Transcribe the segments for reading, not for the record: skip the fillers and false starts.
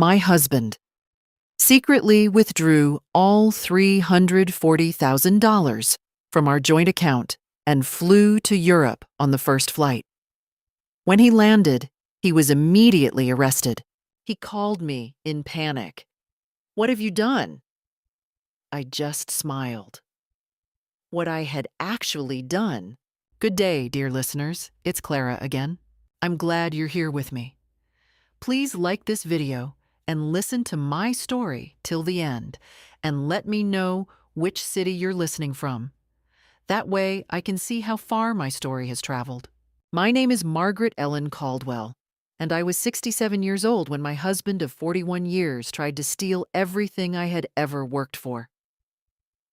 My husband secretly withdrew all $340,000 from our joint account and flew to Europe on the first flight. When he landed, he was immediately arrested. He called me in panic. "What have you done?" I just smiled. What I had actually done. Good day, dear listeners. It's Clara again. I'm glad you're here with me. Please like this video and listen to my story till the end, and let me know which city you're listening from. That way I can see how far my story has traveled. My name is Margaret Ellen Caldwell, and I was 67 years old when my husband of 41 years tried to steal everything I had ever worked for.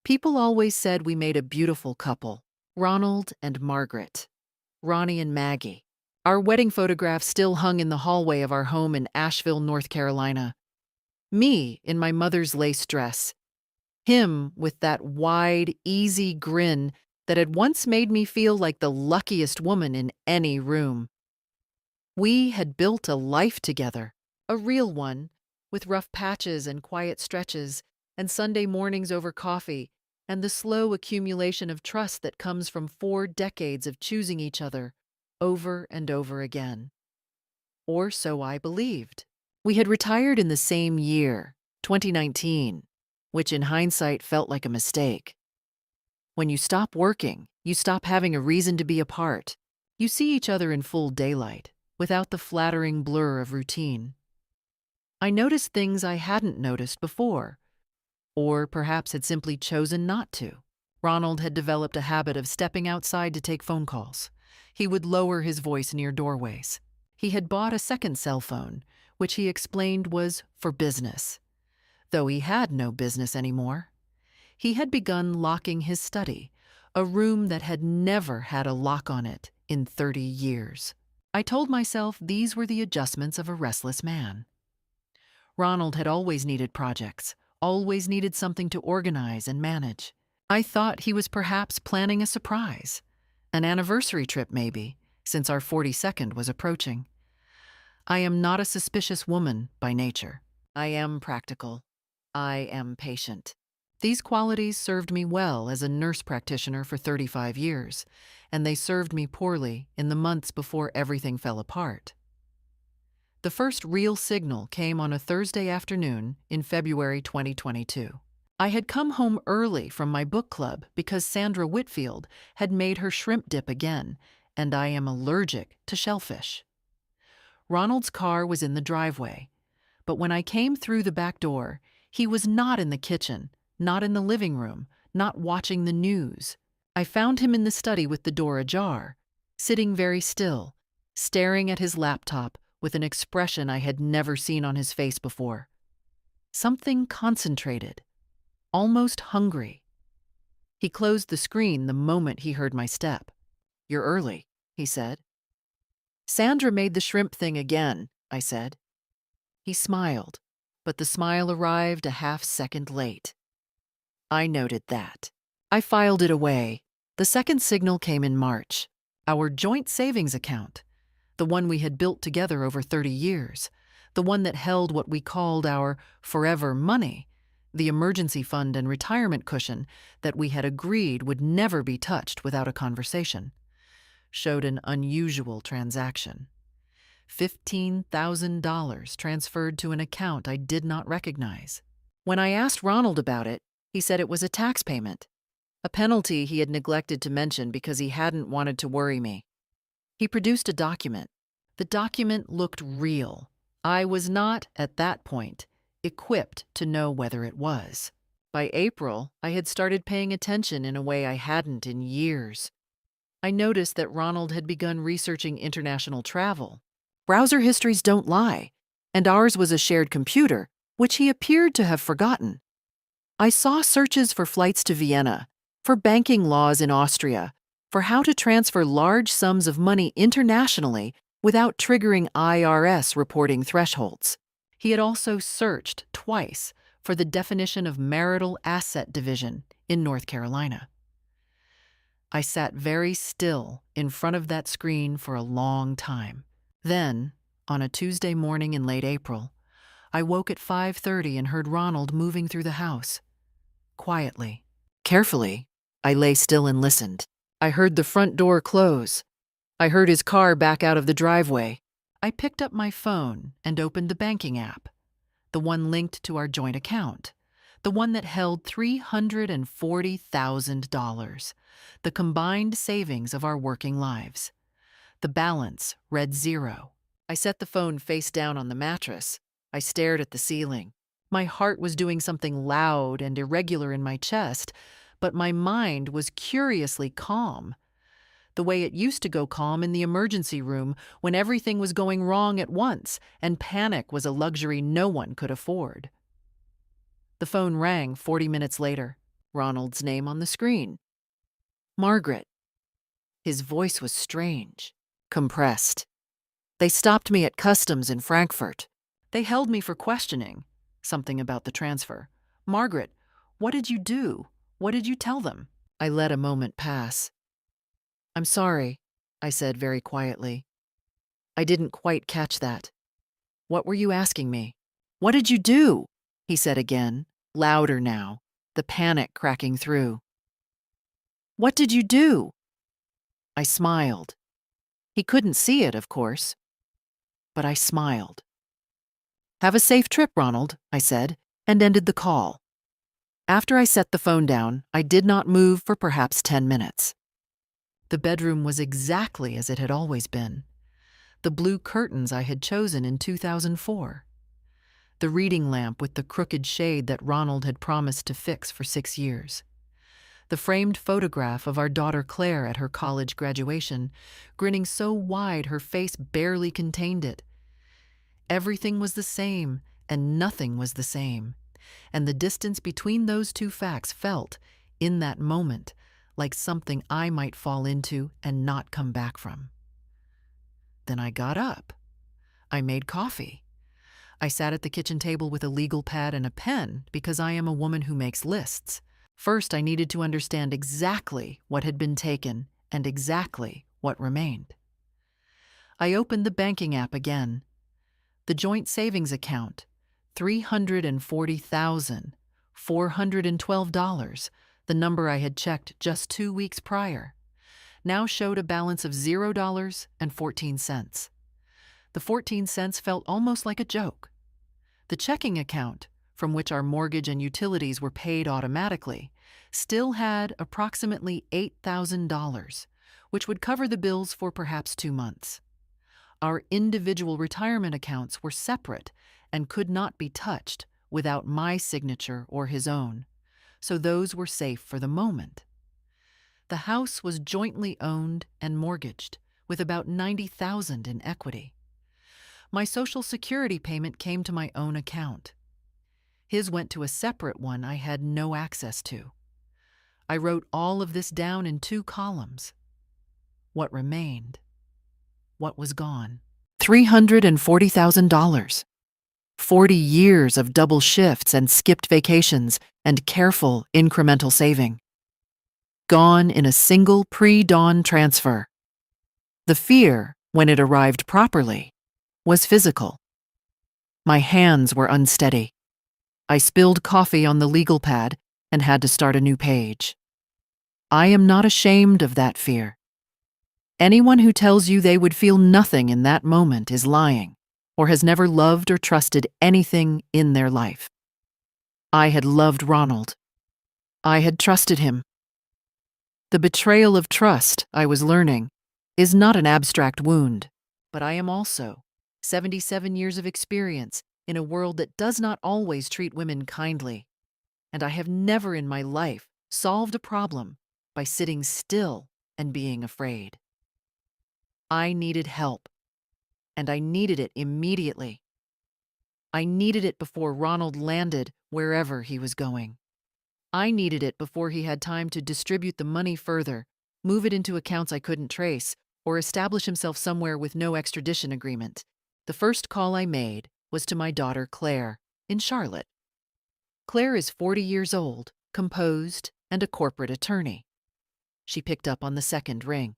People always said we made a beautiful couple, Ronald and Margaret, Ronnie and Maggie. Our wedding photograph still hung in the hallway of our home in Asheville, North Carolina. Me in my mother's lace dress. Him with that wide, easy grin that had once made me feel like the luckiest woman in any room. We had built a life together, a real one, with rough patches and quiet stretches, and Sunday mornings over coffee, and the slow accumulation of trust that comes from 4 decades of choosing each other over and over again. Or so I believed. We had retired in the same year, 2019, which in hindsight felt like a mistake. When you stop working, you stop having a reason to be apart. You see each other in full daylight, without the flattering blur of routine. I noticed things I hadn't noticed before, or perhaps had simply chosen not to. Ronald had developed a habit of stepping outside to take phone calls. He would lower his voice near doorways. He had bought a second cell phone, which he explained was for business, though he had no business anymore. He had begun locking his study, a room that had never had a lock on it in 30 years. I told myself these were the adjustments of a restless man. Ronald had always needed projects, always needed something to organize and manage. I thought he was perhaps planning a surprise, an anniversary trip maybe, since our 42nd was approaching. I am not a suspicious woman by nature. I am practical. I am patient. These qualities served me well as a nurse practitioner for 35 years, and they served me poorly in the months before everything fell apart. The first real signal came on a Thursday afternoon in February 2022. I had come home early from my book club because Sandra Whitfield had made her shrimp dip again, and I am allergic to shellfish. Ronald's car was in the driveway, but when I came through the back door, he was not in the kitchen, not in the living room, not watching the news. I found him in the study with the door ajar, sitting very still, staring at his laptop with an expression I had never seen on his face before. Something concentrated, almost hungry. He closed the screen the moment he heard my step. "You're early," he said. "Sandra made the shrimp thing again," I said. He smiled, but the smile arrived a half-second late. I noted that. I filed it away. The second signal came in March. Our joint savings account, the one we had built together over 30 years, the one that held what we called our forever money, the emergency fund and retirement cushion that we had agreed would never be touched without a conversation, showed an unusual transaction. $15,000 transferred to an account I did not recognize. When I asked Ronald about it, he said it was a tax payment, a penalty he had neglected to mention because he hadn't wanted to worry me. He produced a document. The document looked real. I was not, at that point, equipped to know whether it was. By April, I had started paying attention in a way I hadn't in years. I noticed that Ronald had begun researching international travel. Browser histories don't lie, and ours was a shared computer, which he appeared to have forgotten. I saw searches for flights to Vienna, for banking laws in Austria, for how to transfer large sums of money internationally without triggering IRS reporting thresholds. He had also searched twice for the definition of marital asset division in North Carolina. I sat very still in front of that screen for a long time. Then, on a Tuesday morning in late April, I woke at 5:30 and heard Ronald moving through the house. Quietly. Carefully, I lay still and listened. I heard the front door close. I heard his car back out of the driveway. I picked up my phone and opened the banking app, the one linked to our joint account, the one that held $340,000, the combined savings of our working lives. The balance read 0. I set the phone face down on the mattress. I stared at the ceiling. My heart was doing something loud and irregular in my chest, but my mind was curiously calm, the way it used to go calm in the emergency room when everything was going wrong at once and panic was a luxury no one could afford. The phone rang 40 minutes later. Ronald's name on the screen. Margaret. His voice was strange, compressed. They stopped me at customs in Frankfurt. They held me for questioning. Something about the transfer. Margaret, what did you do? What did you tell them? I let a moment pass. I'm sorry, I said very quietly. I didn't quite catch that. What were you asking me? What did you do? He said again, louder now, the panic cracking through. What did you do? I smiled. He couldn't see it, of course, but I smiled. Have a safe trip, Ronald, I said, and ended the call. After I set the phone down, I did not move for perhaps 10 minutes. The bedroom was exactly as it had always been. The blue curtains I had chosen in 2004. The reading lamp with the crooked shade that Ronald had promised to fix for 6 years. The framed photograph of our daughter Claire at her college graduation, grinning so wide her face barely contained it. Everything was the same, and nothing was the same, and the distance between those two facts felt, in that moment, like something I might fall into and not come back from. Then I got up. I made coffee. I sat at the kitchen table with a legal pad and a pen because I am a woman who makes lists. First, I needed to understand exactly what had been taken and exactly what remained. I opened the banking app again. The joint savings account, $340,412, the number I had checked just 2 weeks prior, now showed a balance of $0.14. The 14 cents felt almost like a joke. The checking account, from which our mortgage and utilities were paid automatically, still had approximately $8,000, which would cover the bills for perhaps 2 months. Our individual retirement accounts were separate and could not be touched without my signature or his own, so those were safe for the moment. The house was jointly owned and mortgaged, with about $90,000 in equity. My Social Security payment came to my own account. His went to a separate one I had no access to. I wrote all of this down in 2 columns. What remained? What was gone? $340,000. 40 years of double shifts and skipped vacations and careful incremental saving. Gone in a single pre-dawn transfer. The fear, when it arrived properly, was physical. My hands were unsteady. I spilled coffee on the legal pad and had to start a new page. I am not ashamed of that fear. Anyone who tells you they would feel nothing in that moment is lying, or has never loved or trusted anything in their life. I had loved Ronald. I had trusted him. The betrayal of trust, I was learning, is not an abstract wound, but I am also 77 years of experience in a world that does not always treat women kindly, and I have never in my life solved a problem by sitting still and being afraid. I needed help, and I needed it immediately. I needed it before Ronald landed wherever he was going. I needed it before he had time to distribute the money further, move it into accounts I couldn't trace, or establish himself somewhere with no extradition agreement. The first call I made was to my daughter Claire, in Charlotte. Claire is 40 years old, composed, and a corporate attorney. She picked up on the second ring.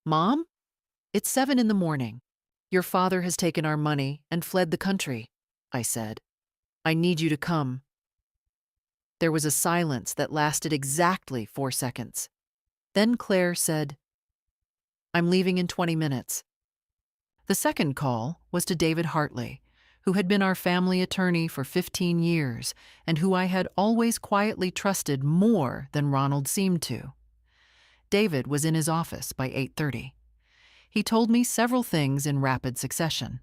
Mom? It's 7 in the morning. Your father has taken our money and fled the country. I said. "I need you to come." There was a silence that lasted exactly 4 seconds. Then Claire said, "I'm leaving in 20 minutes." The second call was to David Hartley, who had been our family attorney for 15 years and who I had always quietly trusted more than Ronald seemed to. David was in his office by 8:30. He told me several things in rapid succession.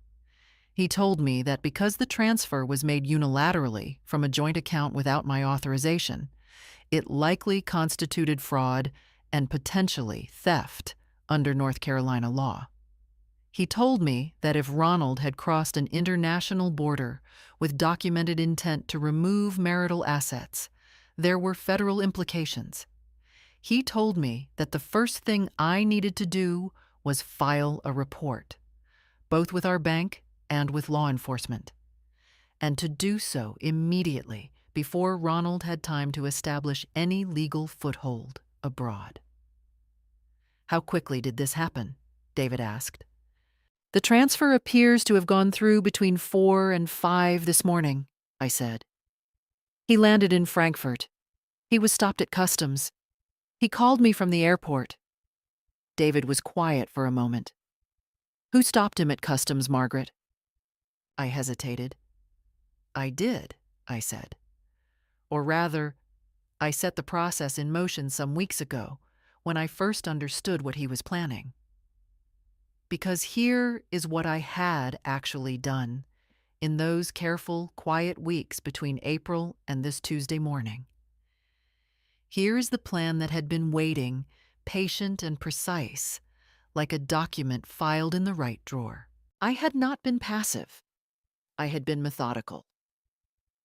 He told me that because the transfer was made unilaterally from a joint account without my authorization, it likely constituted fraud and potentially theft under North Carolina law. He told me that if Ronald had crossed an international border with documented intent to remove marital assets, there were federal implications. He told me that the first thing I needed to do was file a report, both with our bank and with law enforcement, and to do so immediately before Ronald had time to establish any legal foothold abroad. "How quickly did this happen?" David asked. "The transfer appears to have gone through between 4 and 5 this morning," I said. "He landed in Frankfurt. He was stopped at customs. He called me from the airport." David was quiet for a moment. "Who stopped him at customs, Margaret?" I hesitated. "I did," I said. "Or rather, I set the process in motion some weeks ago when I first understood what he was planning. Because here is what I had actually done in those careful, quiet weeks between April and this Tuesday morning. Here is the plan that had been waiting, patient and precise, like a document filed in the right drawer. I had not been passive. I had been methodical.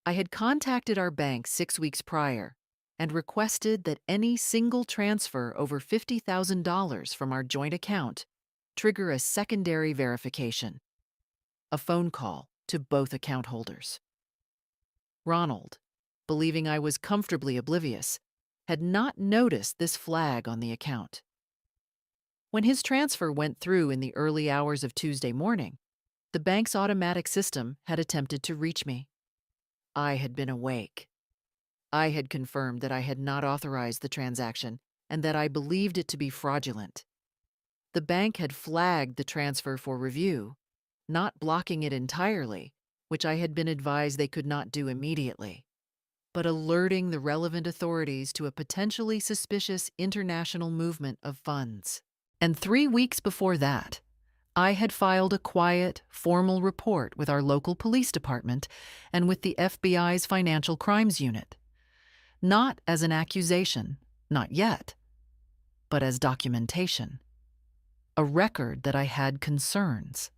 I had contacted our bank 6 weeks prior and requested that any single transfer over $50,000 from our joint account trigger a secondary verification, a phone call to both account holders. Ronald, believing I was comfortably oblivious, had not noticed this flag on the account. When his transfer went through in the early hours of Tuesday morning, the bank's automatic system had attempted to reach me. I had been awake. I had confirmed that I had not authorized the transaction and that I believed it to be fraudulent. The bank had flagged the transfer for review, not blocking it entirely, which I had been advised they could not do immediately, but alerting the relevant authorities to a potentially suspicious international movement of funds. And 3 weeks before that, I had filed a quiet, formal report with our local police department and with the FBI's Financial Crimes Unit. Not as an accusation, not yet, but as documentation. A record that I had concerns.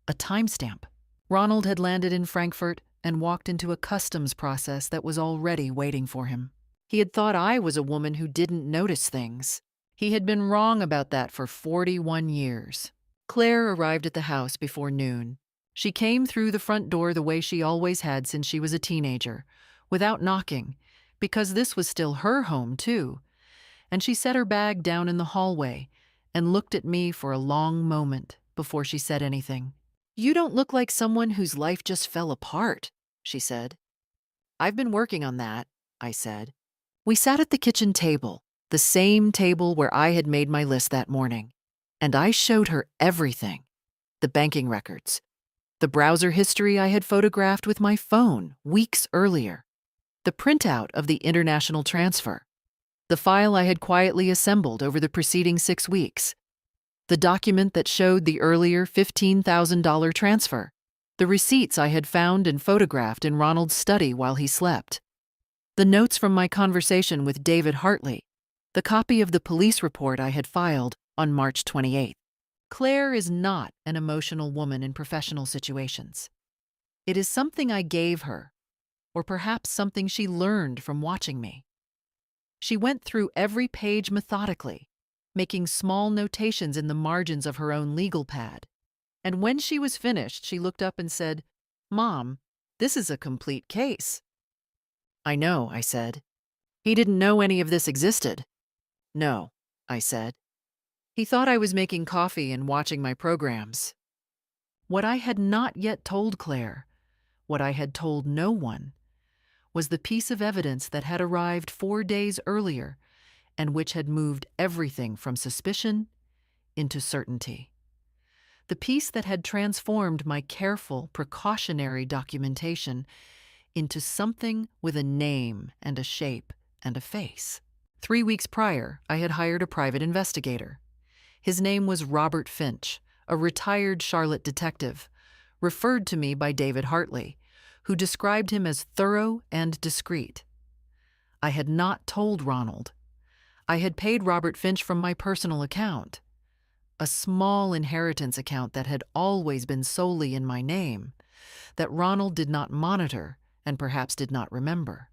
A timestamp. Ronald had landed in Frankfurt and walked into a customs process that was already waiting for him. He had thought I was a woman who didn't notice things. He had been wrong about that for 41 years. Claire arrived at the house before noon. She came through the front door the way she always had since she was a teenager, without knocking, because this was still her home, too. And she set her bag down in the hallway and looked at me for a long moment before she said anything. "You don't look like someone whose life just fell apart," she said. "I've been working on that," I said. We sat at the kitchen table, the same table where I had made my list that morning, and I showed her everything. The banking records, the browser history I had photographed with my phone weeks earlier, the printout of the international transfer, the file I had quietly assembled over the preceding 6 weeks, the document that showed the earlier $15,000 transfer, the receipts I had found and photographed in Ronald's study while he slept, the notes from my conversation with David Hartley, the copy of the police report I had filed on March 28th. Claire is not an emotional woman in professional situations. It is something I gave her, or perhaps something she learned from watching me. She went through every page methodically, making small notations in the margins of her own legal pad. And when she was finished, she looked up and said, "Mom, this is a complete case." "I know," I said. "He didn't know any of this existed." "No," I said. "He thought I was making coffee and watching my programs." What I had not yet told Claire What I had told no one was the piece of evidence that had arrived 4 days earlier and which had moved everything from suspicion into certainty. The piece that had transformed my careful, precautionary documentation into something with a name and a shape and a face. 3 weeks prior, I had hired a private investigator. His name was Robert Finch, a retired Charlotte detective, referred to me by David Hartley, who described him as thorough and discreet. I had not told Ronald. I had paid Robert Finch from my personal account, a small inheritance account that had always been solely in my name, that Ronald did not monitor and perhaps did not remember.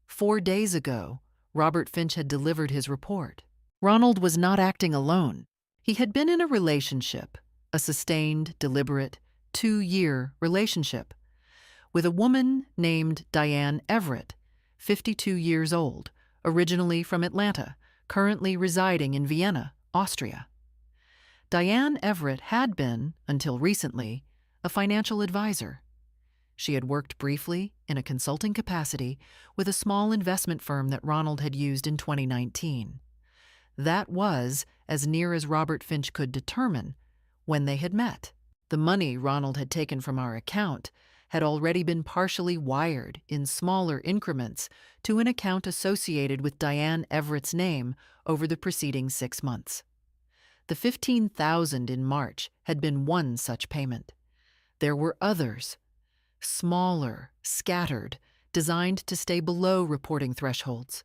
4 days ago, Robert Finch had delivered his report. Ronald was not acting alone. He had been in a relationship, a sustained, deliberate, 2-year relationship, with a woman named Diane Everett, 52 years old, originally from Atlanta, currently residing in Vienna, Austria. Diane Everett had been, until recently, a financial advisor. She had worked briefly in a consulting capacity with a small investment firm that Ronald had used in 2019. That was, as near as Robert Finch could determine, when they had met. The money Ronald had taken from our account had already been partially wired in smaller increments to an account associated with Diane Everett's name over the preceding 6 months. The $15,000 in March had been one such payment. There were others, smaller, scattered, designed to stay below reporting thresholds.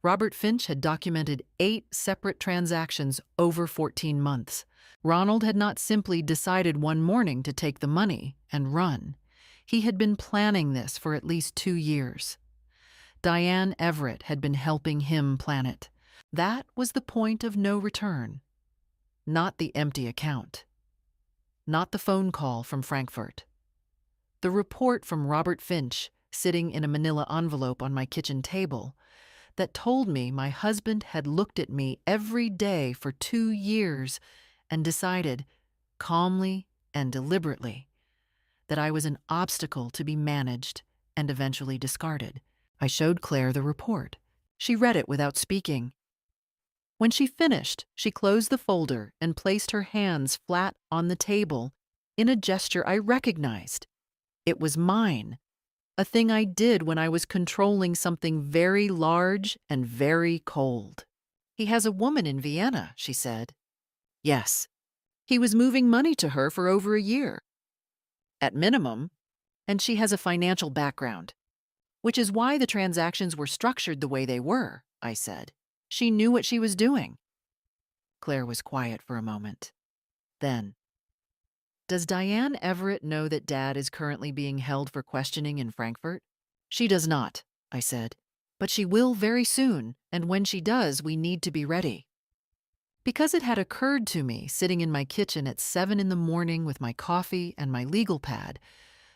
Robert Finch had documented 8 separate transactions over 14 months. Ronald had not simply decided one morning to take the money and run. He had been planning this for at least 2 years. Diane Everett had been helping him plan it. That was the point of no return. Not the empty account. Not the phone call from Frankfurt. The report from Robert Finch, sitting in a manila envelope on my kitchen table, that told me my husband had looked at me every day for 2 years and decided, calmly and deliberately, that I was an obstacle to be managed and eventually discarded. I showed Claire the report. She read it without speaking. When she finished, she closed the folder and placed her hands flat on the table in a gesture I recognized. It was mine, a thing I did when I was controlling something very large and very cold. He has a woman in Vienna, she said. Yes. He was moving money to her for over a year. At minimum, and she has a financial background, which is why the transactions were structured the way they were, I said. She knew what she was doing. Claire was quiet for a moment. Then, does Diane Everett know that Dad is currently being held for questioning in Frankfurt? She does not, I said, but she will very soon, and when she does, we need to be ready. Because it had occurred to me, sitting in my kitchen at 7 in the morning with my coffee and my legal pad,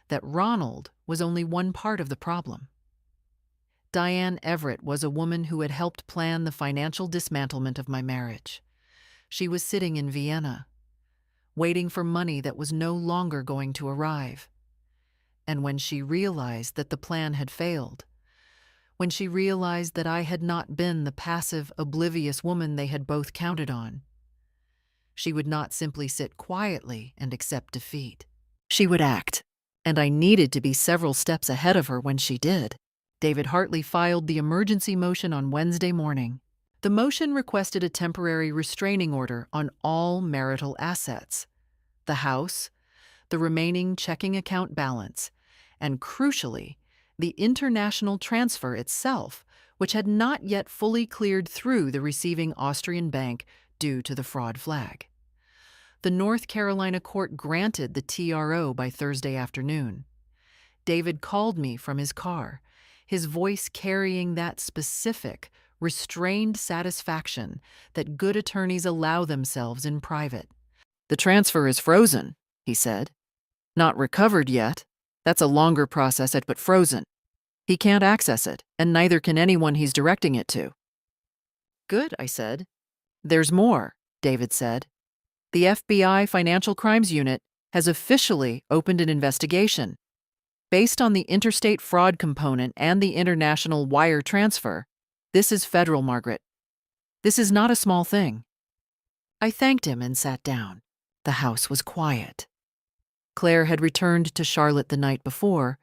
that Ronald was only one part of the problem. Diane Everett was a woman who had helped plan the financial dismantlement of my marriage. She was sitting in Vienna, waiting for money that was no longer going to arrive. And when she realized that the plan had failed, when she realized that I had not been the passive, oblivious woman they had both counted on, she would not simply sit quietly and accept defeat. She would act, and I needed to be several steps ahead of her when she did. David Hartley filed the emergency motion on Wednesday morning. The motion requested a temporary restraining order on all marital assets, the house, the remaining checking account balance, and crucially, the international transfer itself, which had not yet fully cleared through the receiving Austrian bank due to the fraud flag. The North Carolina court granted the TRO by Thursday afternoon. David called me from his car, his voice carrying that specific, restrained satisfaction that good attorneys allow themselves in private. The transfer is frozen, he said. Not recovered yet. That's a longer process, but frozen. He can't access it, and neither can anyone he's directing it to. Good, I said. There's more, David said. The FBI Financial Crimes Unit has officially opened an investigation. Based on the interstate fraud component and the international wire transfer, this is federal, Margaret. This is not a small thing." I thanked him and sat down. The house was quiet. Claire had returned to Charlotte the night before,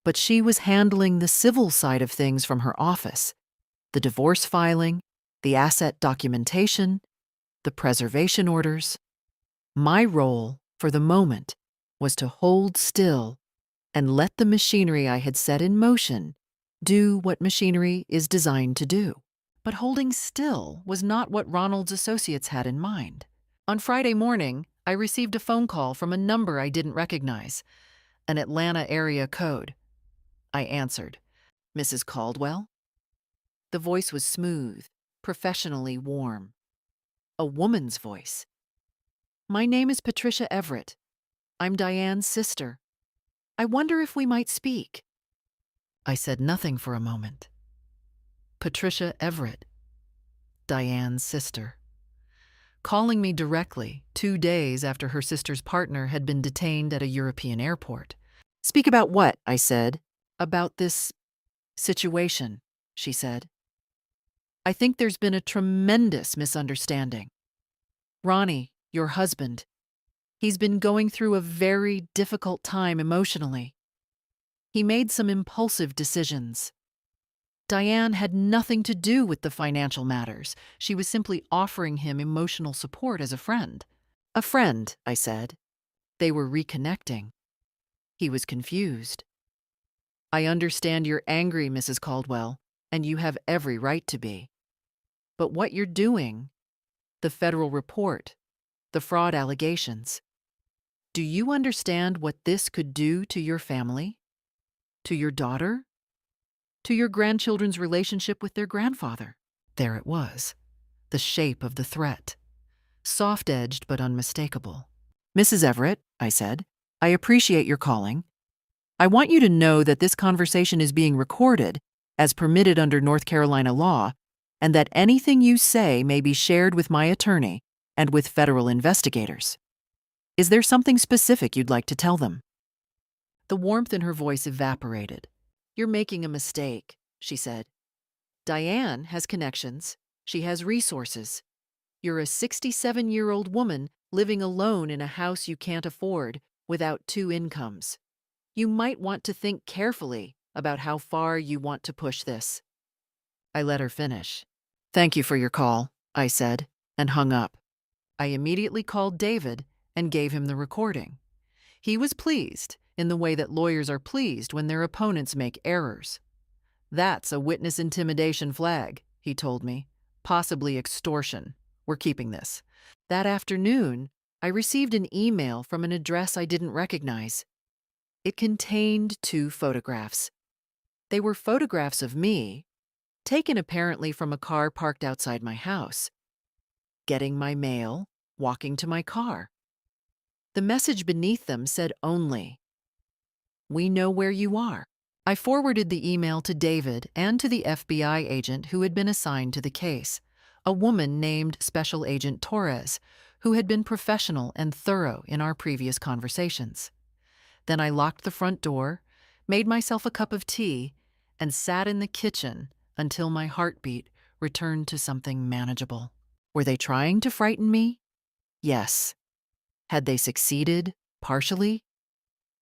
but she was handling the civil side of things from her office: the divorce filing, the asset documentation, the preservation orders. My role, for the moment, was to hold still and let the machinery I had set in motion do what machinery is designed to do. But holding still was not what Ronald's associates had in mind. On Friday morning, I received a phone call from a number I didn't recognize, an Atlanta area code. I answered. "Mrs. Caldwell?" The voice was smooth, professionally warm. A woman's voice. "My name is Patricia Everett. I'm Diane's sister. I wonder if we might speak." I said nothing for a moment. Patricia Everett, Diane's sister, calling me directly 2 days after her sister's partner had been detained at a European airport. "Speak about what?" I said. "About this situation," she said. "I think there's been a tremendous misunderstanding. Ronnie, your husband, he's been going through a very difficult time emotionally. He made some impulsive decisions. Diane had nothing to do with the financial matters. She was simply offering him emotional support as a friend." "A friend," I said. They were reconnecting. He was confused. "I understand you're angry, Mrs. Caldwell, and you have every right to be. But what you're doing, the federal report, the fraud allegations, do you understand what this could do to your family? To your daughter? To your grandchildren's relationship with their grandfather?" There it was, the shape of the threat, soft-edged but unmistakable. "Mrs. Everett," I said, "I appreciate your calling. I want you to know that this conversation is being recorded, as permitted under North Carolina law, and that anything you say may be shared with my attorney and with federal investigators. Is there something specific you'd like to tell them?" The warmth in her voice evaporated. "You're making a mistake," she said. "Diane has connections. She has resources. You're a 67-year-old woman living alone in a house you can't afford without 2 incomes. You might want to think carefully about how far you want to push this." I let her finish. "Thank you for your call," I said, and hung up. I immediately called David and gave him the recording. He was pleased, in the way that lawyers are pleased when their opponents make errors. "That's a witness intimidation flag," he told me. "Possibly extortion. We're keeping this." That afternoon, I received an email from an address I didn't recognize. It contained 2 photographs. They were photographs of me, taken apparently from a car parked outside my house, getting my mail, walking to my car. The message beneath them said only, "We know where you are." I forwarded the email to David and to the FBI agent who had been assigned to the case, a woman named Special Agent Torres, who had been professional and thorough in our previous conversations. Then I locked the front door, made myself a cup of tea, and sat in the kitchen until my heartbeat returned to something manageable. Were they trying to frighten me? Yes. Had they succeeded, partially?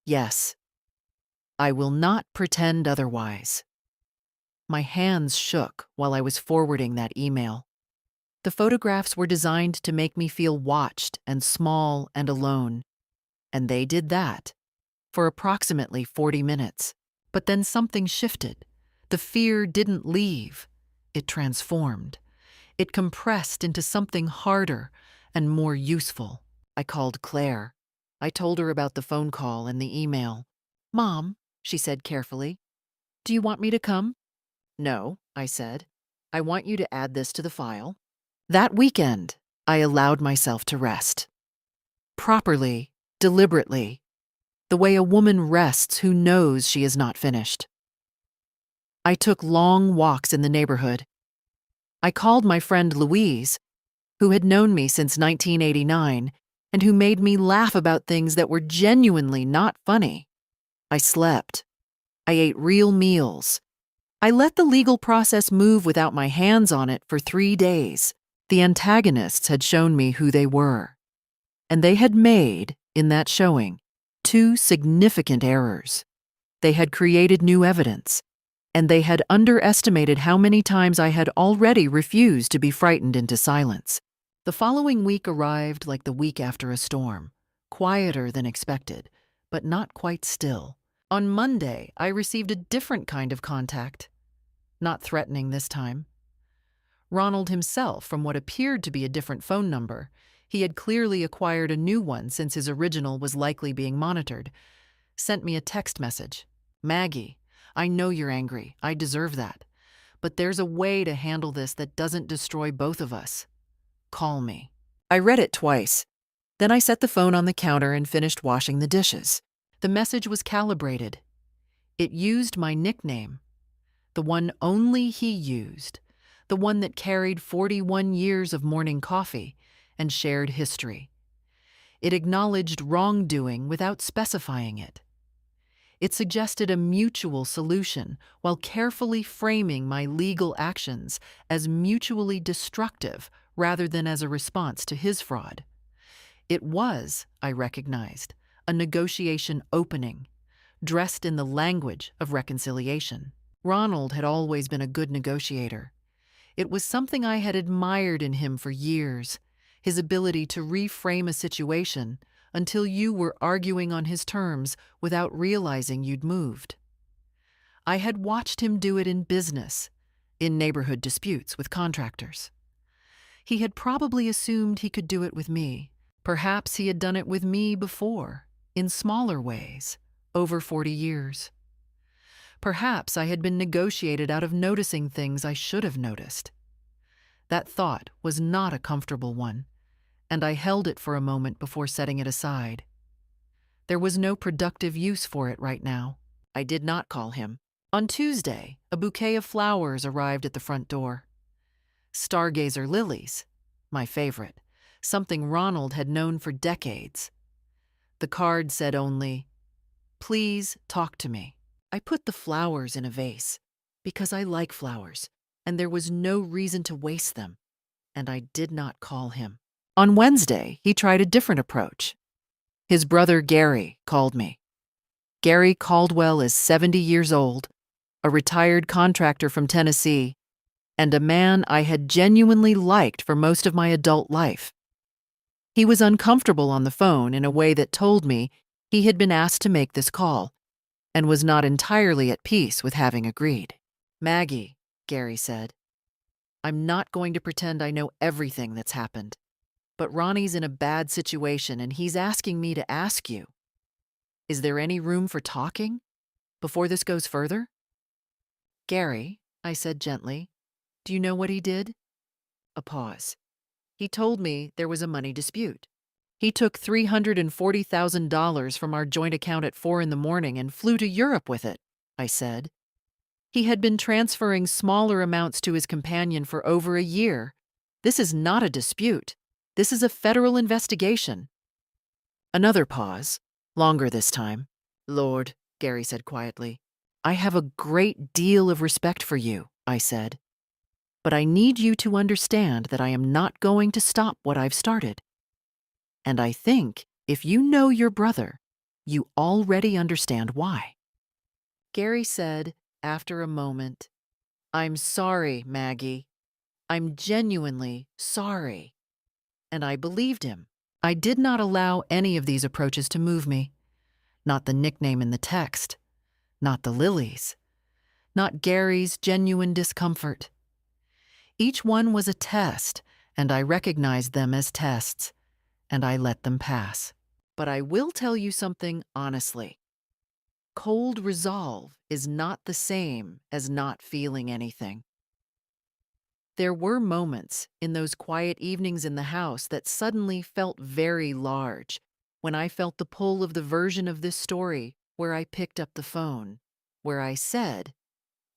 Yes. I will not pretend otherwise. My hands shook while I was forwarding that email. The photographs were designed to make me feel watched and small and alone, and they did that for approximately 40 minutes. But then something shifted. The fear didn't leave. It transformed. It compressed into something harder and more useful. I called Claire. I told her about the phone call and the email. "Mom," she said carefully, "do you want me to come?" "No," I said. "I want you to add this to the file." That weekend, I allowed myself to rest. Properly, deliberately, the way a woman rests who knows she is not finished. I took long walks in the neighborhood. I called my friend Louise, who had known me since 1989 and who made me laugh about things that were genuinely not funny. I slept. I ate real meals. I let the legal process move without my hands on it for 3 days. The antagonists had shown me who they were, and they had made, in that showing, 2 significant errors. They had created new evidence, and they had underestimated how many times I had already refused to be frightened into silence. The following week arrived like the week after a storm, quieter than expected, but not quite still. On Monday, I received a different kind of contact. Not threatening this time. Ronald himself, from what appeared to be a different phone number, he had clearly acquired a new one since his original was likely being monitored, sent me a text message. "Maggie, I know you're angry. I deserve that. But there's a way to handle this that doesn't destroy both of us. Call me." I read it twice. Then I set the phone on the counter and finished washing the dishes. The message was calibrated. It used my nickname, the one only he used, the one that carried 41 years of morning coffee and shared history. It acknowledged wrongdoing without specifying it. It suggested a mutual solution while carefully framing my legal actions as mutually destructive rather than as a response to his fraud. It was, I recognized, a negotiation opening, dressed in the language of reconciliation. Ronald had always been a good negotiator. It was something I had admired in him for years, his ability to reframe a situation until you were arguing on his terms without realizing you'd moved. I had watched him do it in business, in neighborhood disputes with contractors. He had probably assumed he could do it with me. Perhaps he had done it with me before, in smaller ways, over 40 years. Perhaps I had been negotiated out of noticing things I should have noticed. That thought was not a comfortable one, and I held it for a moment before setting it aside. There was no productive use for it right now. I did not call him. On Tuesday, a bouquet of flowers arrived at the front door. Stargazer lilies, my favorite, something Ronald had known for decades. The card said only, "Please talk to me." I put the flowers in a vase because I like flowers, and there was no reason to waste them, and I did not call him. On Wednesday, he tried a different approach. His brother Gary called me. Gary Caldwell is 70 years old, a retired contractor from Tennessee, and a man I had genuinely liked for most of my adult life. He was uncomfortable on the phone in a way that told me he had been asked to make this call and was not entirely at peace with having agreed. "Maggie," Gary said, "I'm not going to pretend I know everything that's happened, but Ronnie's in a bad situation and he's asking me to ask you, is there any room for talking before this goes further?" "Gary," I said gently, "do you know what he did?" A pause. "He told me there was a money dispute. He took $340,000 from our joint account at 4 in the morning and flew to Europe with it," I said. "He had been transferring smaller amounts to his companion for over a year. This is not a dispute. This is a federal investigation." Another pause, longer this time. "Lord," Gary said quietly, "I have a great deal of respect for you," I said. "But I need you to understand that I am not going to stop what I've started. And I think if you know your brother, you already understand why." Gary said, after a moment, "I'm sorry, Maggie. I'm genuinely sorry." And I believed him. I did not allow any of these approaches to move me. Not the nickname in the text. Not the lilies. Not Gary's genuine discomfort. Each one was a test, and I recognized them as tests, and I let them pass. But I will tell you something honestly. Cold resolve is not the same as not feeling anything. There were moments in those quiet evenings in the house that suddenly felt very large, when I felt the pull of the version of this story where I picked up the phone, where I said,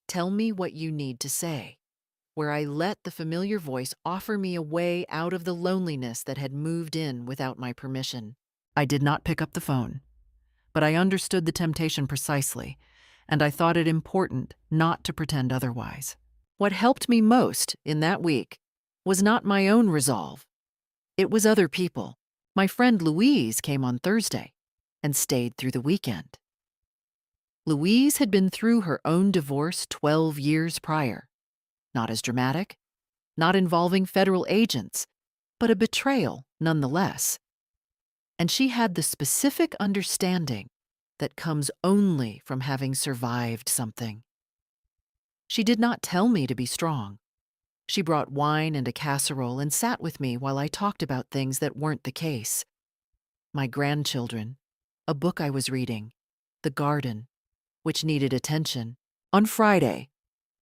"Tell me what you need to say." where I let the familiar voice offer me a way out of the loneliness that had moved in without my permission. I did not pick up the phone, but I understood the temptation precisely, and I thought it important not to pretend otherwise. What helped me most in that week was not my own resolve. It was other people. My friend Louise came on Thursday and stayed through the weekend. Louise had been through her own divorce 12 years prior. Not as dramatic, not involving federal agents, but a betrayal nonetheless. And she had the specific understanding that comes only from having survived something. She did not tell me to be strong. She brought wine and a casserole and sat with me while I talked about things that weren't the case. My grandchildren, a book I was reading, the garden, which needed attention. On Friday,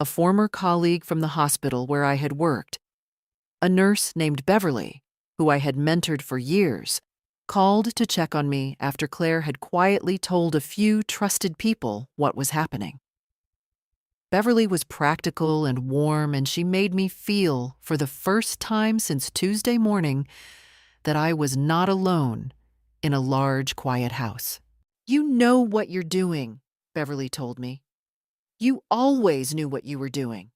a former colleague from the hospital where I had worked, a nurse named Beverly, who I had mentored for years, called to check on me after Claire had quietly told a few trusted people what was happening. Beverly was practical and warm, and she made me feel, for the first time since Tuesday morning, that I was not alone in a large, quiet house. "You know what you're doing," Beverly told me. "You always knew what you were doing.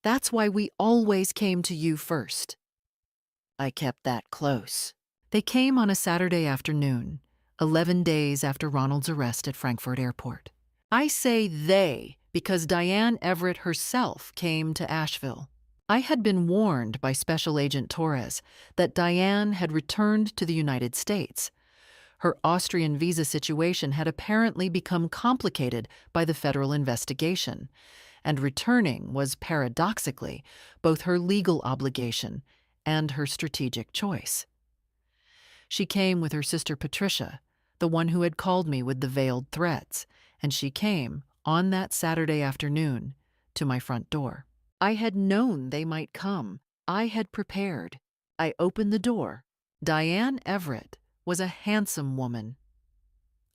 That's why we always came to you first." I kept that close. They came on a Saturday afternoon, 11 days after Ronald's arrest at Frankfurt Airport. I say they because Diane Everett herself came to Asheville. I had been warned by Special Agent Torres that Diane had returned to the United States. Her Austrian visa situation had apparently become complicated by the federal investigation, and returning was paradoxically both her legal obligation and her strategic choice. She came with her sister Patricia, the one who had called me with the veiled threats, and she came, on that Saturday afternoon, to my front door. I had known they might come. I had prepared. I opened the door. Diane Everett was a handsome woman.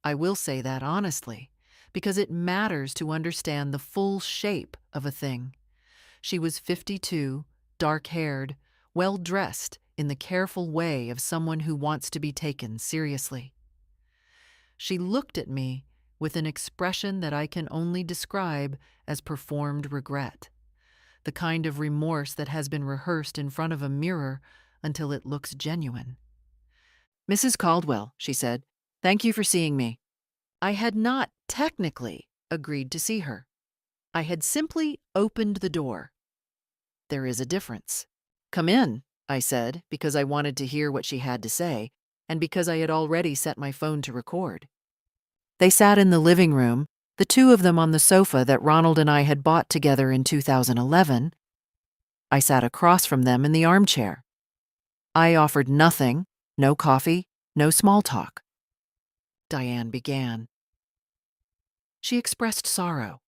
I will say that honestly, because it matters to understand the full shape of a thing. She was 52, dark-haired, well-dressed in the careful way of someone who wants to be taken seriously. She looked at me with an expression that I can only describe as performed regret, the kind of remorse that has been rehearsed in front of a mirror until it looks genuine. "Mrs. Caldwell," she said, "thank you for seeing me." I had not technically agreed to see her. I had simply opened the door. There is a difference. "Come in," I said, because I wanted to hear what she had to say, and because I had already set my phone to record. They sat in the living room, the two of them on the sofa that Ronald and I had bought together in 2011. I sat across from them in the armchair. I offered nothing, no coffee, no small talk. Diane began. She expressed sorrow.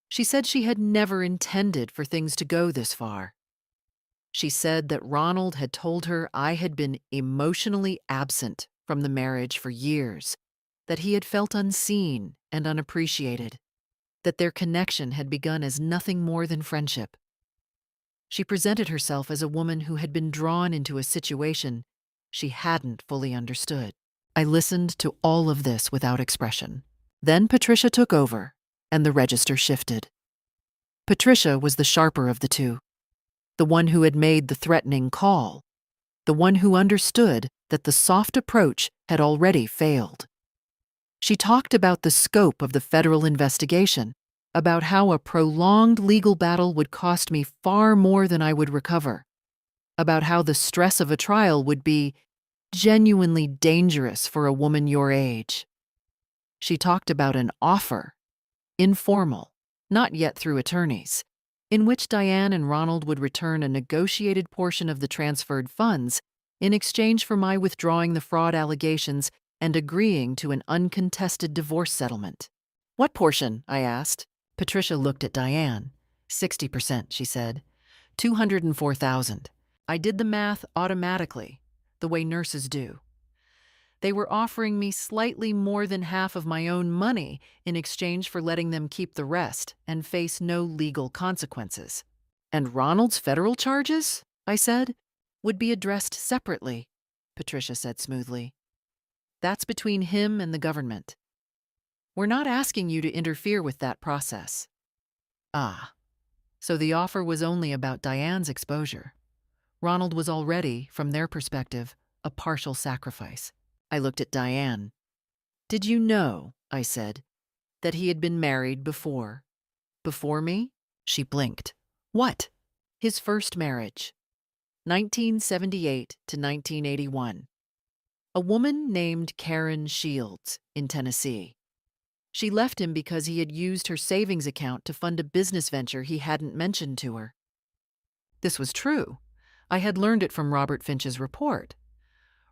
She said she had never intended for things to go this far. She said that Ronald had told her I had been emotionally absent from the marriage for years, that he had felt unseen and unappreciated, that their connection had begun as nothing more than friendship. She presented herself as a woman who had been drawn into a situation she hadn't fully understood. I listened to all of this without expression. Then Patricia took over, and the register shifted. Patricia was the sharper of the two, the one who had made the threatening call, the one who understood that the soft approach had already failed. She talked about the scope of the federal investigation, about how a prolonged legal battle would cost me far more than I would recover, about how the stress of a trial would be genuinely dangerous for a woman your age. She talked about an offer, informal, not yet through attorneys, in which Diane and Ronald would return a negotiated portion of the transferred funds in exchange for my withdrawing the fraud allegations and agreeing to an uncontested divorce settlement. "What portion?" I asked. Patricia looked at Diane. 60%, she said. $204,000. I did the math automatically, the way nurses do. They were offering me slightly more than half of my own money in exchange for letting them keep the rest and face no legal consequences. And Ronald's federal charges, I said, would be addressed separately, Patricia said smoothly. That's between him and the government. We're not asking you to interfere with that process. Ah, so the offer was only about Diane's exposure. Ronald was already, from their perspective, a partial sacrifice. I looked at Diane. Did you know, I said, that he had been married before? Before me? She blinked. What? His first marriage. 1978 to 1981. A woman named Karen Shields in Tennessee. She left him because he had used her savings account to fund a business venture he hadn't mentioned to her. This was true. I had learned it from Robert Finch's report.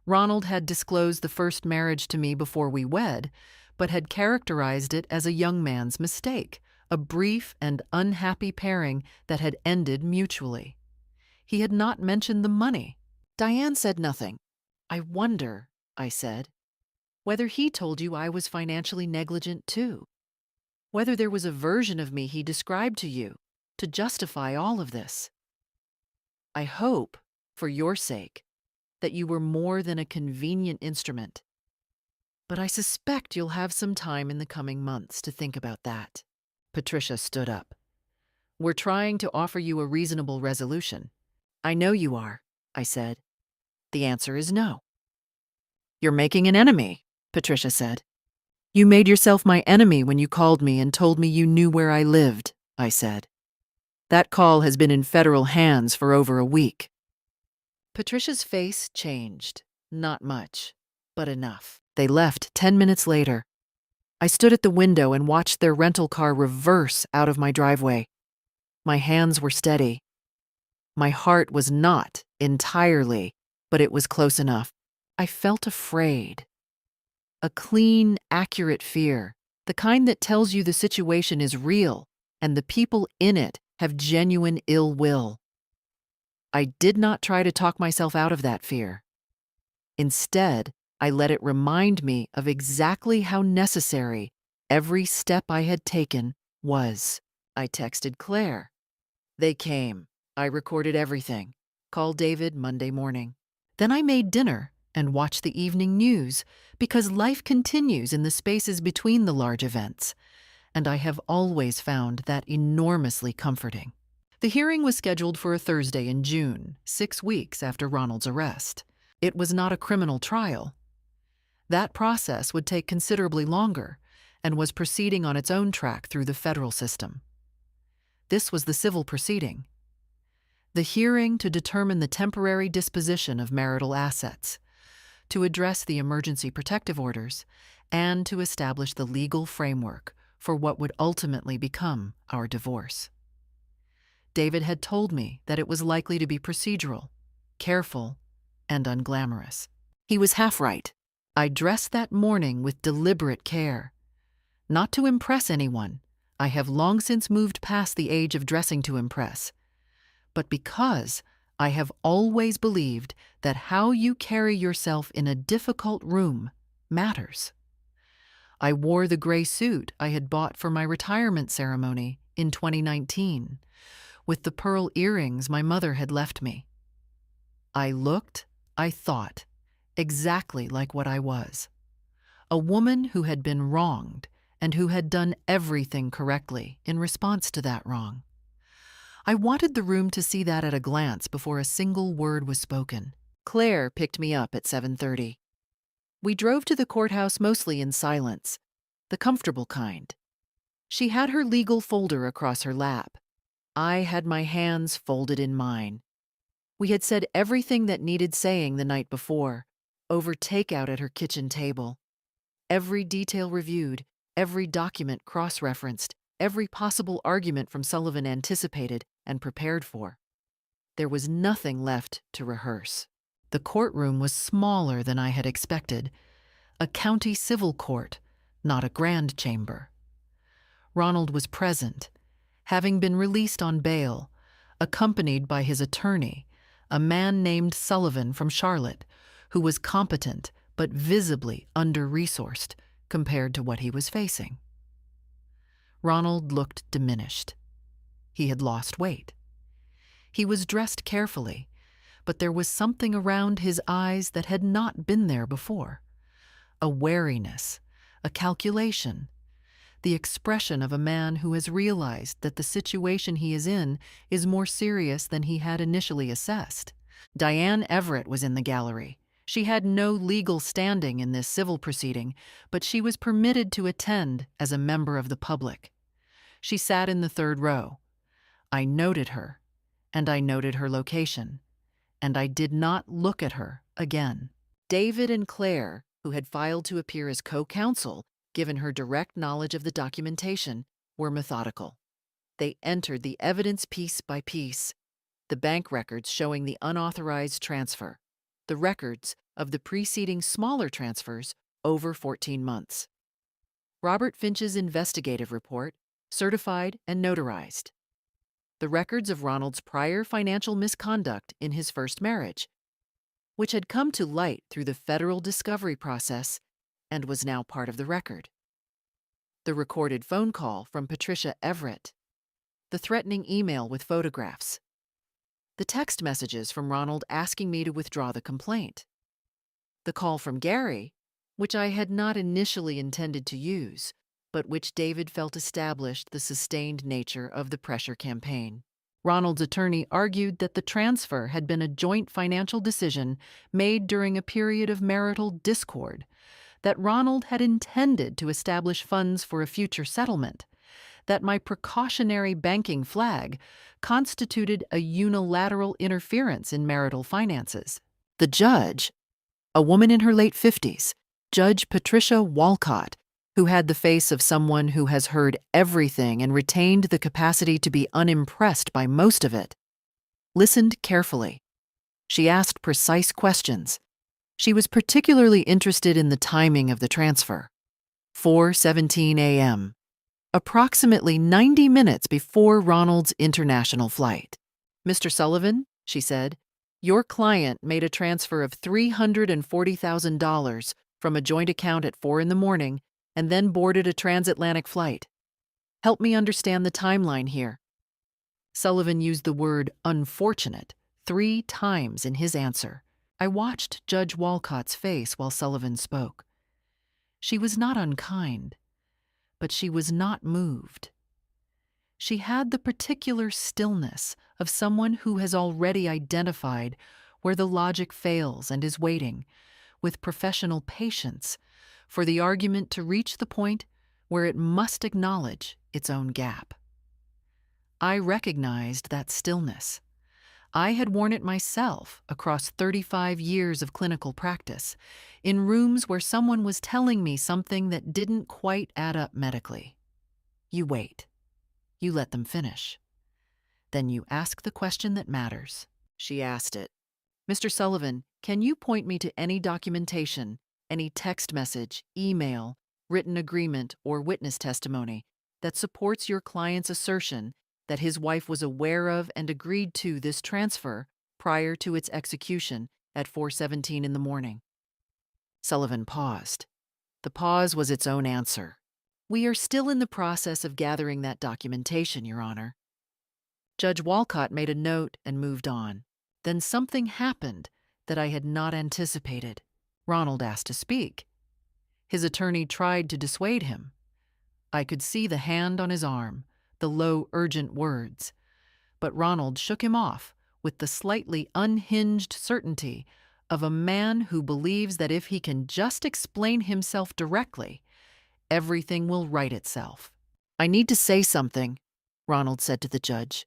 Ronald had disclosed the first marriage to me before we wed, but had characterized it as a young man's mistake, a brief and unhappy pairing that had ended mutually. He had not mentioned the money. Diane said nothing. I wonder, I said, whether he told you I was financially negligent too. Whether there was a version of me he described to you to justify all of this. I hope, for your sake, that you were more than a convenient instrument. But I suspect you'll have some time in the coming months to think about that. Patricia stood up. We're trying to offer you a reasonable resolution. I know you are, I said. The answer is no. You're making an enemy, Patricia said. You made yourself my enemy when you called me and told me you knew where I lived, I said. That call has been in federal hands for over a week. Patricia's face changed. Not much, but enough. They left 10 minutes later. I stood at the window and watched their rental car reverse out of my driveway. My hands were steady. My heart was not entirely, but it was close enough. I felt afraid. A clean, accurate fear, the kind that tells you the situation is real and the people in it have genuine ill will. I did not try to talk myself out of that fear. Instead, I let it remind me of exactly how necessary every step I had taken was. I texted Claire. They came. I recorded everything. Called David Monday morning. Then I made dinner and watched the evening news because life continues in the spaces between the large events, and I have always found that enormously comforting. The hearing was scheduled for a Thursday in June, 6 weeks after Ronald's arrest. It was not a criminal trial. That process would take considerably longer and was proceeding on its own track through the federal system. This was the civil proceeding. The hearing to determine the temporary disposition of marital assets, to address the emergency protective orders, and to establish the legal framework for what would ultimately become our divorce. David had told me that it was likely to be procedural, careful, and unglamorous. He was half right. I dressed that morning with deliberate care. Not to impress anyone. I have long since moved past the age of dressing to impress. But because I have always believed that how you carry yourself in a difficult room matters. I wore the gray suit I had bought for my retirement ceremony in 2019, with the pearl earrings my mother had left me. I looked, I thought, exactly like what I was. A woman who had been wronged and who had done everything correctly in response to that wrong. I wanted the room to see that at a glance before a single word was spoken. Claire picked me up at 7:30. We drove to the courthouse mostly in silence, the comfortable kind. She had her legal folder across her lap. I had my hands folded in mine. We had said everything that needed saying the night before, over takeout at her kitchen table. Every detail reviewed, every document cross-referenced, every possible argument from Sullivan anticipated and prepared for. There was nothing left to rehearse. The courtroom was smaller than I had expected, a county civil court, not a grand chamber. Ronald was present, having been released on bail, accompanied by his attorney, a man named Sullivan from Charlotte, who was competent but visibly under-resourced compared to what he was facing. Ronald looked diminished. He had lost weight. He was dressed carefully, but there was something around his eyes that had not been there before. A wariness, a calculation, the expression of a man who has realized that the situation he is in is more serious than he had initially assessed. Diane Everett was in the gallery. She had no legal standing in this civil proceeding, but she was permitted to attend as a member of the public. She sat in the third row. I noted her, and I noted her location, and I did not look at her again. David and Claire, who had filed to appear as co-counsel, given her direct knowledge of the documentation, were methodical. They entered the evidence piece by piece, the bank records showing the unauthorized transfer, the records of the preceding smaller transfers over 14 months. Robert Finch's investigative report, certified and notarized. The records of Ronald's prior financial misconduct in his first marriage, which had come to light through the federal discovery process and was now part of the record. The recorded phone call from Patricia Everett, the threatening email with photographs, the text messages from Ronald asking me to withdraw the complaint, the call from Gary, which I had not initially intended to use, but which David felt established the sustained nature of the pressure campaign. Ronald's attorney argued that the transfer had been a joint financial decision made during a period of marital discord, that Ronald had intended to establish funds for a future settlement, that my precautionary banking flag constituted a unilateral interference in marital finances. The judge, a woman in her late 50s, Judge Patricia Walcott, who had the face of someone who has heard everything and retained the capacity to be unimpressed by most of it, listened carefully. She asked precise questions. She was particularly interested in the timing of the transfer. 4:17 a.m., approximately 90 minutes before Ronald's international flight. "Mr. Sullivan," she said, "your client made a transfer of $340,000 from a joint account at 4 in the morning and then boarded a transatlantic flight. Help me understand the timeline here." Sullivan used the word unfortunate 3 times in his answer. I watched Judge Walcott's face while Sullivan spoke. She was not unkind, but she was not moved. She had the particular stillness of someone who has already identified where the logic fails and is waiting, with professional patience, for the argument to reach the point where it must acknowledge its own gap. I recognized that stillness. I had worn it myself across 35 years of clinical practice, in rooms where someone was telling me something that didn't quite add up medically. You wait. You let them finish. Then you ask the question that matters. She asked it. "Mr. Sullivan, can you point me to any documentation, any text message, email, written agreement, or witness testimony that supports your client's assertion that his wife was aware of and agreed to this transfer prior to its execution at 4:17 in the morning?" Sullivan paused. The pause was its own answer. "We are still in the process of gathering that documentation, Your Honor." Judge Walcott made a note and moved on. Then something happened that I had not anticipated. Ronald asked to speak. His attorney tried to dissuade him. I could see the hand on his arm, the low, urgent words. But Ronald shook him off with the slightly unhinged certainty of a man who believes that if he can just explain himself directly, everything will right itself. "I need to say something," Ronald said to the judge.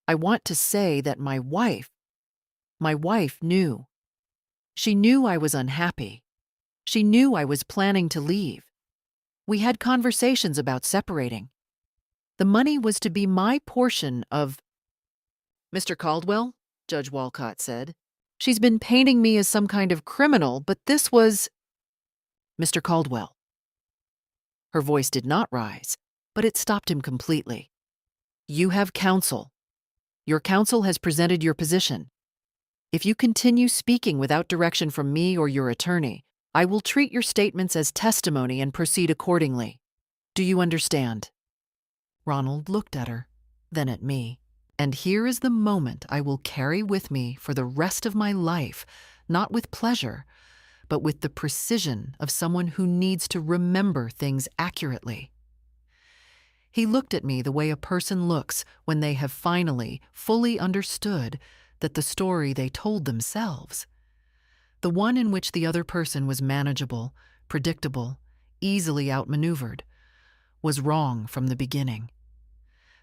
"I want to say that my wife knew. She knew I was unhappy. She knew I was planning to leave. We had conversations about separating. The money was to be my portion of—" "Mr. Caldwell," Judge Walcott said, "she's been painting me as some kind of criminal, but this was—" "Mr. Caldwell." Her voice did not rise, but it stopped him completely. "You have counsel. Your counsel has presented your position. If you continue speaking without direction from me or your attorney, I will treat your statements as testimony and proceed accordingly. Do you understand?" Ronald looked at her, then at me. And here is the moment I will carry with me for the rest of my life, not with pleasure, but with the precision of someone who needs to remember things accurately. He looked at me the way a person looks when they have finally, fully understood that the story they told themselves, the one in which the other person was manageable, predictable, easily outmaneuvered, was wrong from the beginning.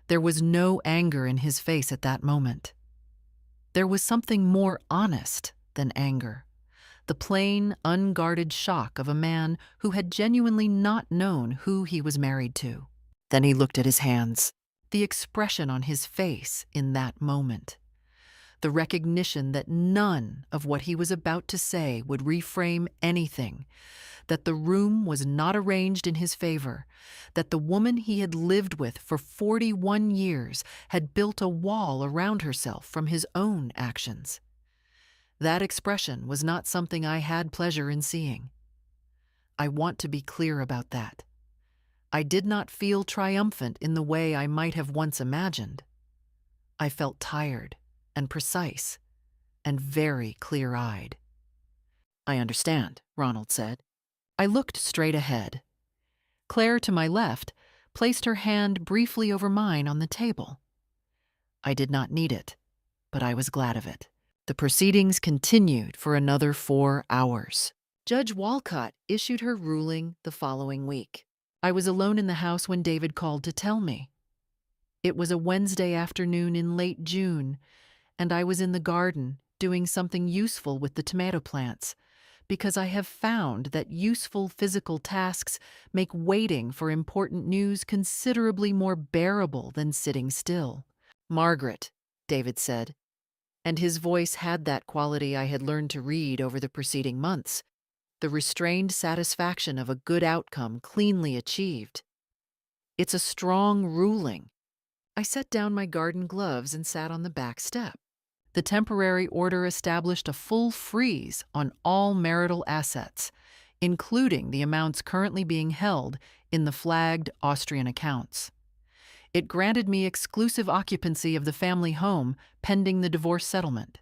There was no anger in his face at that moment. There was something more honest than anger, the plain, unguarded shock of a man who had genuinely not known who he was married to. Then he looked at his hands, the expression on his face in that moment, the recognition that none of what he was about to say would reframe anything, that the room was not arranged in his favor, that the woman he had lived with for 41 years had built a wall around herself from his own actions. That expression was not something I had pleasure in seeing. I want to be clear about that. I did not feel triumphant in the way I might have once imagined. I felt tired and precise and very clear-eyed. "I understand," Ronald said. I looked straight ahead. Claire, to my left, placed her hand briefly over mine on the table. I did not need it, but I was glad of it. The proceedings continued for another 4 hours. Judge Walcott issued her ruling the following week. I was alone in the house when David called to tell me. It was a Wednesday afternoon in late June, and I was in the garden doing something useful with the tomato plants, because I have found that useful physical tasks make waiting for important news considerably more bearable than sitting still. "Margaret," David said, and his voice had that quality I had learned to read over the preceding months, the restrained satisfaction of a good outcome cleanly achieved. "It's a strong ruling." I set down my garden gloves and sat on the back step. The temporary order established a full freeze on all marital assets, including the amounts currently being held in the flagged Austrian accounts. It granted me exclusive occupancy of the family home pending the divorce settlement.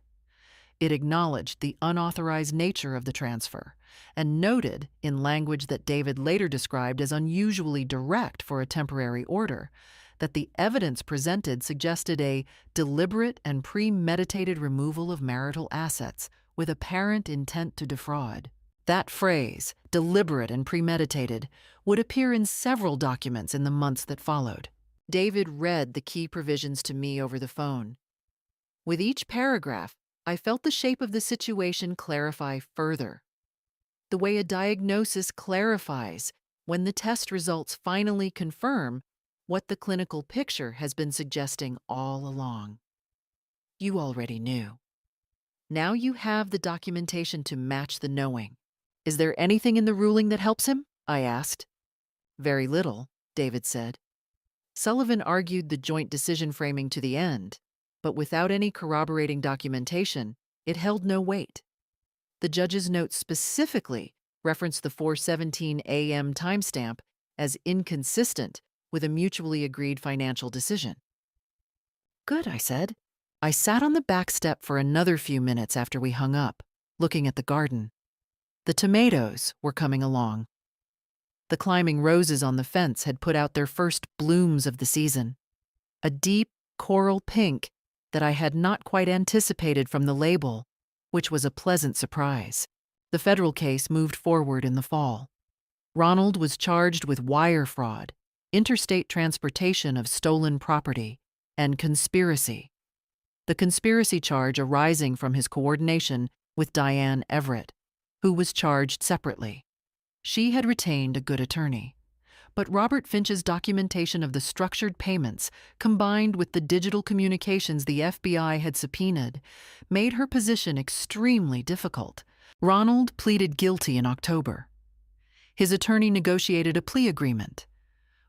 It acknowledged the unauthorized nature of the transfer and noted, in language that David later described as unusually direct for a temporary order, that the evidence presented suggested a deliberate and premeditated removal of marital assets with apparent intent to defraud. That phrase, deliberate and premeditated, would appear in several documents in the months that followed. David read the key provisions to me over the phone. With each paragraph, I felt the shape of the situation clarify further. The way a diagnosis clarifies when the test results finally confirm what the clinical picture has been suggesting all along. You already knew. Now you have the documentation to match the knowing. "Is there anything in the ruling that helps him?" I asked. "Very little," David said. Sullivan argued the joint decision framing to the end, but without any corroborating documentation, it held no weight. The judge's note specifically referenced the 4:17 a.m. timestamp as inconsistent with a mutually agreed financial decision. "Good," I said. I sat on the back step for another few minutes after we hung up, looking at the garden. The tomatoes were coming along. The climbing roses on the fence had put out their first blooms of the season, a deep coral pink that I had not quite anticipated from the label, which was a pleasant surprise. The federal case moved forward in the fall. Ronald was charged with wire fraud, interstate transportation of stolen property, and conspiracy. The conspiracy charge arising from his coordination with Diane Everett, who was charged separately. She had retained a good attorney, but Robert Finch's documentation of the structured payments, combined with the digital communications the FBI had subpoenaed, made her position extremely difficult. Ronald pleaded guilty in October. His attorney negotiated a plea agreement,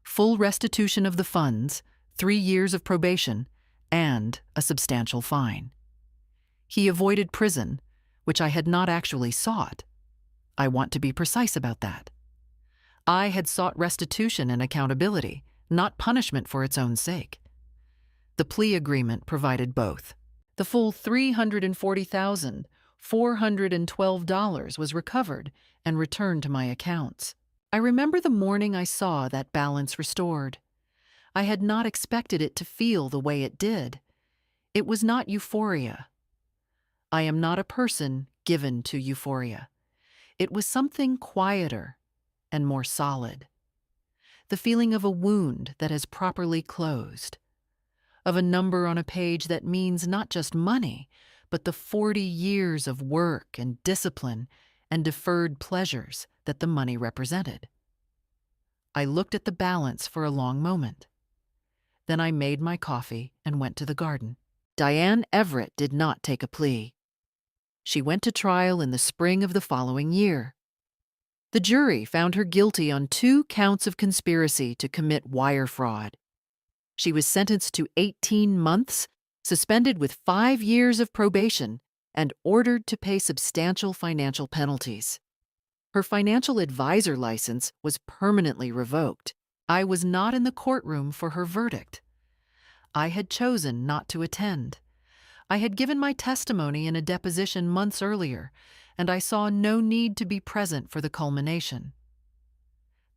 full restitution of the funds, 3 years of probation, and a substantial fine. He avoided prison, which I had not actually sought. I want to be precise about that. I had sought restitution and accountability, not punishment for its own sake. The plea agreement provided both. The full $340,412 was recovered and returned to my accounts. I remember the morning I saw that balance restored. I had not expected it to feel the way it did. It was not euphoria. I am not a person given to euphoria. It was something quieter and more solid. The feeling of a wound that has properly closed, of a number on a page that means not just money, but the 40 years of work and discipline and deferred pleasures that the money represented. I looked at the balance for a long moment. Then I made my coffee and went to the garden. Diane Everett did not take a plea. She went to trial in the spring of the following year. The jury found her guilty on 2 counts of conspiracy to commit wire fraud. She was sentenced to 18 months, suspended with 5 years of probation, and ordered to pay substantial financial penalties. Her financial advisor license was permanently revoked. I was not in the courtroom for her verdict. I had chosen not to attend. I had given my testimony in a deposition months earlier, and I saw no need to be present for the culmination.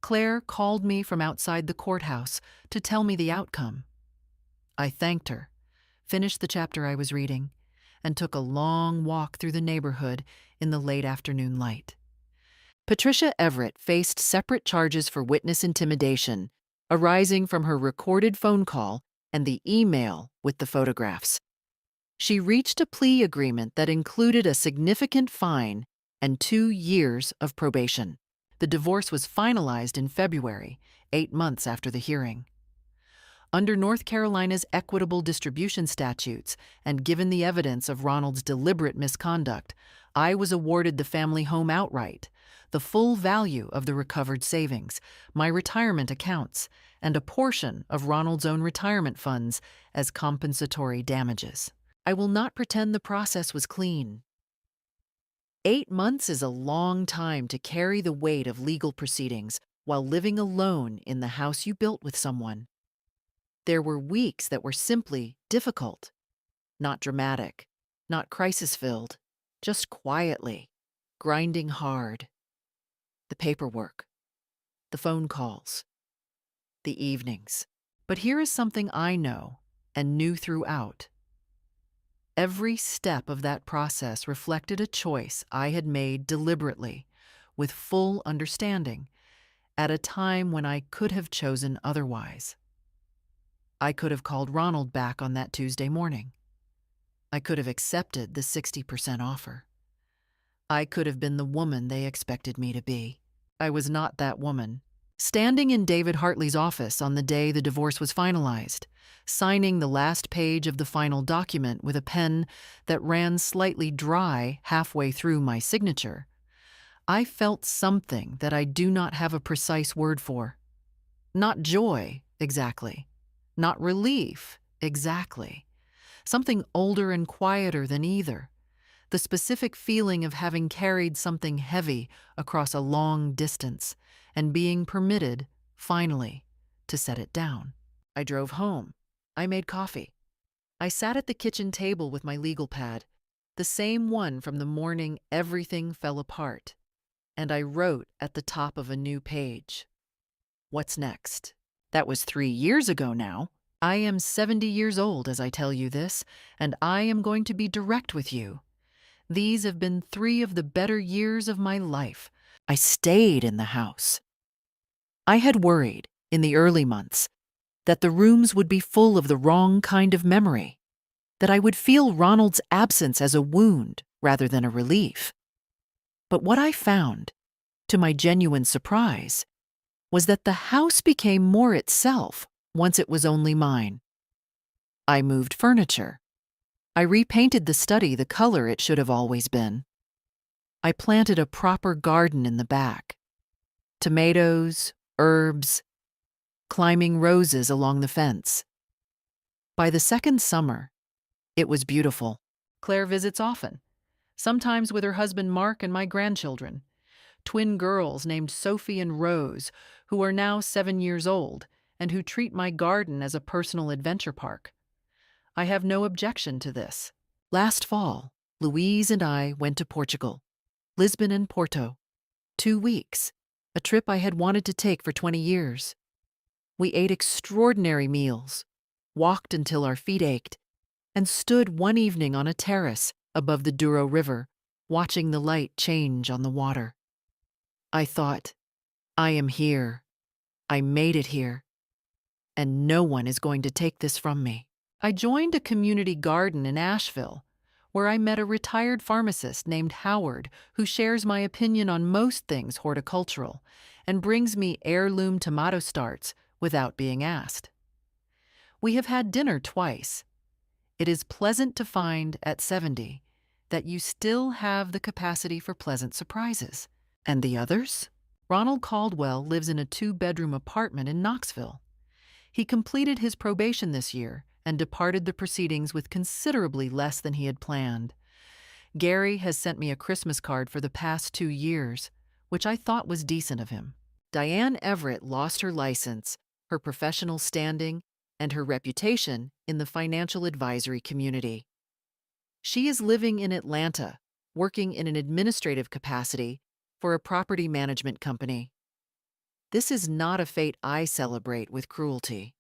Claire called me from outside the courthouse to tell me the outcome. I thanked her, finished the chapter I was reading, and took a long walk through the neighborhood in the late afternoon light. Patricia Everett faced separate charges for witness intimidation, arising from her recorded phone call and the email with the photographs. She reached a plea agreement that included a significant fine and 2 years of probation. The divorce was finalized in February, 8 months after the hearing. Under North Carolina's equitable distribution statutes, and given the evidence of Ronald's deliberate misconduct, I was awarded the family home outright, the full value of the recovered savings, my retirement accounts, and a portion of Ronald's own retirement funds as compensatory damages. I will not pretend the process was clean. 8 months is a long time to carry the weight of legal proceedings while living alone in the house you built with someone. There were weeks that were simply difficult, not dramatic, not crisis-filled, just quietly, grinding hard. The paperwork, the phone calls, the evenings. But here is something I know and knew throughout. Every step of that process reflected a choice I had made deliberately, with full understanding, at a time when I could have chosen otherwise. I could have called Ronald back on that Tuesday morning. I could have accepted the 60% offer. I could have been the woman they expected me to be. I was not that woman. Standing in David Hartley's office on the day the divorce was finalized, signing the last page of the final document with a pen that ran slightly dry halfway through my signature, I felt something that I do not have a precise word for. Not joy, exactly. Not relief, exactly. Something older and quieter than either. The specific feeling of having carried something heavy across a long distance and being permitted, finally, to set it down. I drove home. I made coffee. I sat at the kitchen table with my legal pad, the same one from the morning everything fell apart, and I wrote at the top of a new page. What's next? That was 3 years ago now. I am 70 years old as I tell you this, and I am going to be direct with you. These have been 3 of the better years of my life. I stayed in the house. I had worried, in the early months, that the rooms would be full of the wrong kind of memory, that I would feel Ronald's absence as a wound rather than a relief. But what I found, to my genuine surprise, was that the house became more itself once it was only mine. I moved furniture. I repainted the study the color it should have always been. I planted a proper garden in the back. Tomatoes, herbs, climbing roses along the fence. By the second summer, it was beautiful. Claire visits often, sometimes with her husband Mark and my grandchildren, twin girls named Sophie and Rose, who are now 7 years old and who treat my garden as a personal adventure park. I have no objection to this. Last fall, Louise and I went to Portugal, Lisbon and Porto. 2 weeks, a trip I had wanted to take for 20 years. We ate extraordinary meals, walked until our feet ached, and stood one evening on a terrace above the Douro River, watching the light change on the water. I thought, I am here. I made it here. And no one is going to take this from me. I joined a community garden in Asheville, where I met a retired pharmacist named Howard who shares my opinion on most things horticultural and brings me heirloom tomato starts without being asked. We have had dinner twice. It is pleasant to find at 70 that you still have the capacity for pleasant surprises. And the others? Ronald Caldwell lives in a 2-bedroom apartment in Knoxville. He completed his probation this year and departed the proceedings with considerably less than he had planned. Gary has sent me a Christmas card for the past 2 years, which I thought was decent of him. Diane Everett lost her license, her professional standing, and her reputation in the financial advisory community. She is living in Atlanta, working in an administrative capacity for a property management company. This is not a fate I celebrate with cruelty.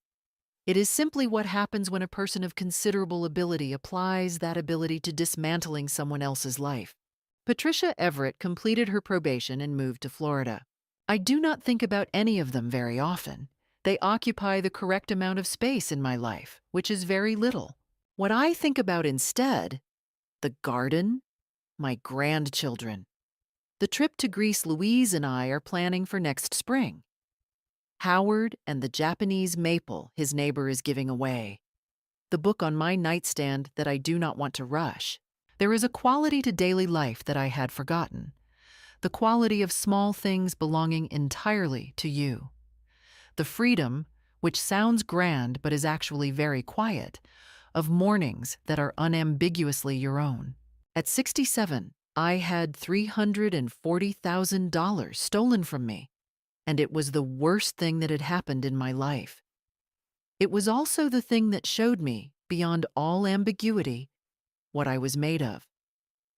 It is simply what happens when a person of considerable ability applies that ability to dismantling someone else's life. Patricia Everett completed her probation and moved to Florida. I do not think about any of them very often. They occupy the correct amount of space in my life, which is very little. What I think about instead, the garden, my grandchildren. The trip to Greece Louise and I are planning for next spring. Howard and the Japanese maple his neighbor is giving away. The book on my nightstand that I do not want to rush. There is a quality to daily life that I had forgotten. The quality of small things belonging entirely to you. The freedom, which sounds grand but is actually very quiet, of mornings that are unambiguously your own. At 67, I had $340,000 stolen from me, and it was the worst thing that had happened in my life. It was also the thing that showed me, beyond all ambiguity, what I was made of.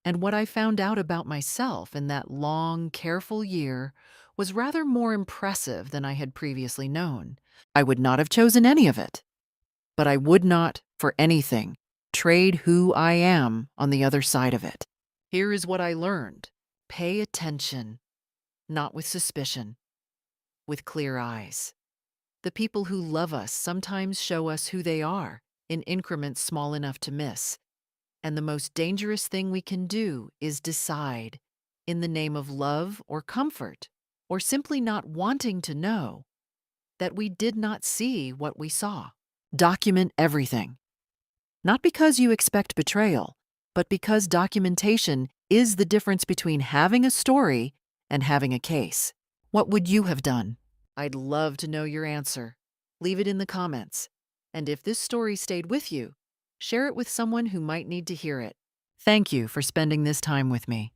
And what I found out about myself in that long, careful year was rather more impressive than I had previously known. I would not have chosen any of it, but I would not, for anything, trade who I am on the other side of it. Here is what I learned. Pay attention, not with suspicion, with clear eyes. The people who love us sometimes show us who they are in increments small enough to miss. And the most dangerous thing we can do is decide, in the name of love or comfort, or simply not wanting to know, that we did not see what we saw. Document everything. Not because you expect betrayal, but because documentation is the difference between having a story and having a case. What would you have done? I'd love to know your answer. Leave it in the comments. And if this story stayed with you, share it with someone who might need to hear it. Thank you for spending this time with me.